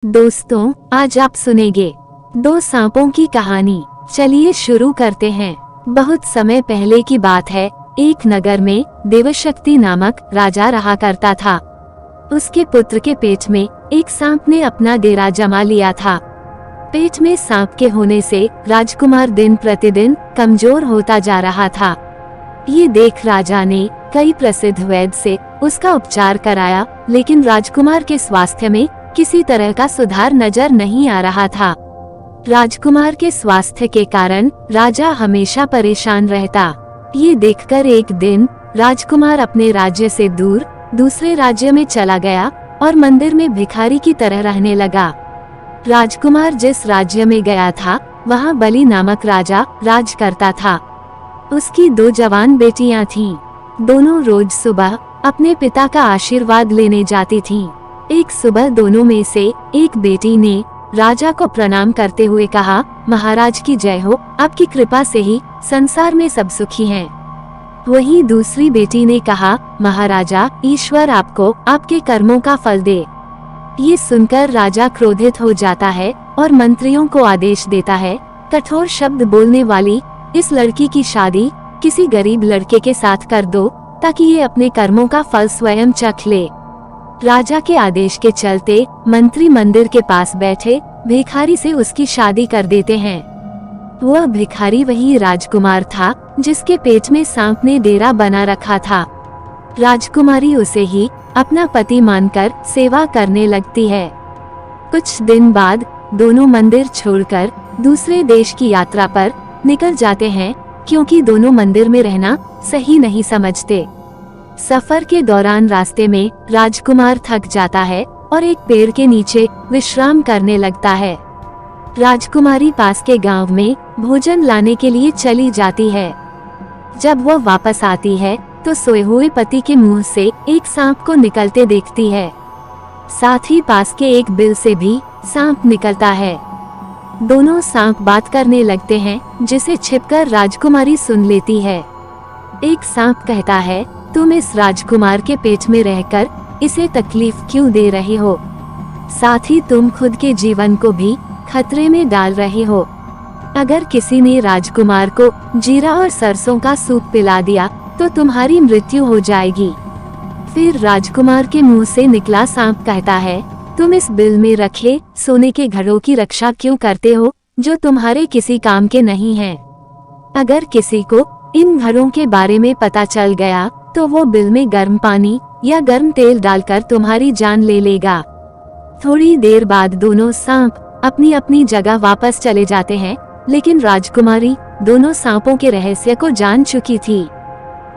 दोस्तों, आज आप सुनेंगे दो सांपों की कहानी। चलिए शुरू करते हैं। बहुत समय पहले की बात है। एक नगर में देवशक्ति नामक राजा रहा करता था। उसके पुत्र के पेट में एक सांप ने अपना डेरा जमा लिया था। पेट में सांप के होने से राजकुमार दिन प्रतिदिन कमजोर होता जा रहा था। ये देख राजा ने कई प्रसिद्ध वैद्य से उसका उपचार कराया, लेकिन राजकुमार के स्वास्थ्य में किसी तरह का सुधार नजर नहीं आ रहा था। राजकुमार के स्वास्थ्य के कारण राजा हमेशा परेशान रहता। ये देखकर एक दिन राजकुमार अपने राज्य से दूर दूसरे राज्य में चला गया और मंदिर में भिखारी की तरह रहने लगा। राजकुमार जिस राज्य में गया था वहाँ बलि नामक राजा राज करता था। उसकी दो जवान बेटियां थीं। दोनों रोज सुबह अपने पिता का आशीर्वाद लेने जाती थीं। एक सुबह दोनों में से एक बेटी ने राजा को प्रणाम करते हुए कहा, महाराज की जय हो, आपकी कृपा से ही संसार में सब सुखी हैं। वहीं दूसरी बेटी ने कहा, महाराजा, ईश्वर आपको आपके कर्मों का फल दे। ये सुनकर राजा क्रोधित हो जाता है और मंत्रियों को आदेश देता है, कठोर शब्द बोलने वाली इस लड़की की शादी किसी गरीब लड़के के साथ कर दो, ताकि ये अपने कर्मों का फल स्वयं चख ले। राजा के आदेश के चलते मंत्री मंदिर के पास बैठे भिखारी से उसकी शादी कर देते हैं। वह भिखारी वही राजकुमार था जिसके पेट में सांप ने डेरा बना रखा था। राजकुमारी उसे ही अपना पति मानकर सेवा करने लगती है। कुछ दिन बाद दोनों मंदिर छोड़कर दूसरे देश की यात्रा पर निकल जाते हैं, क्योंकि दोनों मंदिर में रहना सही नहीं समझते। सफर के दौरान रास्ते में राजकुमार थक जाता है और एक पेड़ के नीचे विश्राम करने लगता है। राजकुमारी पास के गांव में भोजन लाने के लिए चली जाती है। जब वह वापस आती है तो सोए हुए पति के मुंह से एक सांप को निकलते देखती है। साथ ही पास के एक बिल से भी सांप निकलता है। दोनों सांप बात करने लगते हैं, जिसे छिपकर राजकुमारी सुन लेती है। एक सांप कहता है, तुम इस राजकुमार के पेट में रहकर इसे तकलीफ क्यों दे रहे हो? साथ ही तुम खुद के जीवन को भी खतरे में डाल रहे हो। अगर किसी ने राजकुमार को जीरा और सरसों का सूप पिला दिया तो तुम्हारी मृत्यु हो जाएगी। फिर राजकुमार के मुंह से निकला सांप कहता है, तुम इस बिल में रखे सोने के घड़ों की रक्षा क्यों करते हो, जो तुम्हारे किसी काम के नहीं हैं? अगर किसी को इन घड़ों के बारे में पता चल गया तो वो बिल में गर्म पानी या गर्म तेल डालकर तुम्हारी जान ले लेगा। थोड़ी देर बाद दोनों सांप अपनी अपनी जगह वापस चले जाते हैं, लेकिन राजकुमारी दोनों सांपों के रहस्य को जान चुकी थी।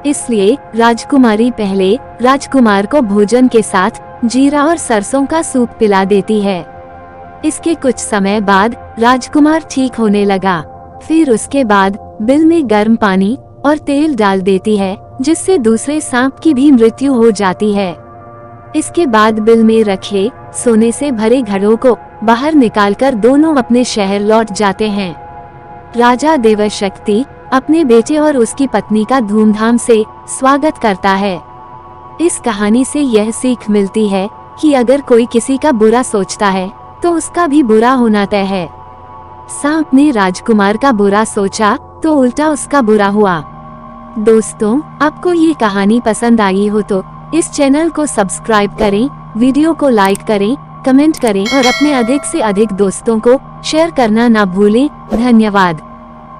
इसलिए राजकुमारी पहले राजकुमार को भोजन के साथ जीरा और सरसों का सूप पिला देती है। इसके कुछ समय बाद राजकुमार ठीक होने लगा। फिर उसके बाद बिल में गर्म पानी और तेल डाल देती है, जिससे दूसरे सांप की भी मृत्यु हो जाती है। इसके बाद बिल में रखे सोने से भरे घड़ों को बाहर निकालकर दोनों अपने शहर लौट जाते हैं। राजा देवशक्ति अपने बेटे और उसकी पत्नी का धूमधाम से स्वागत करता है। इस कहानी से यह सीख मिलती है कि अगर कोई किसी का बुरा सोचता है तो उसका भी बुरा होना तय है। सांप ने राजकुमार का बुरा सोचा तो उल्टा उसका बुरा हुआ। दोस्तों, आपको ये कहानी पसंद आई हो तो इस चैनल को सब्सक्राइब करें, वीडियो को लाइक करें, कमेंट करें और अपने अधिक से अधिक दोस्तों को शेयर करना ना भूलें। धन्यवाद।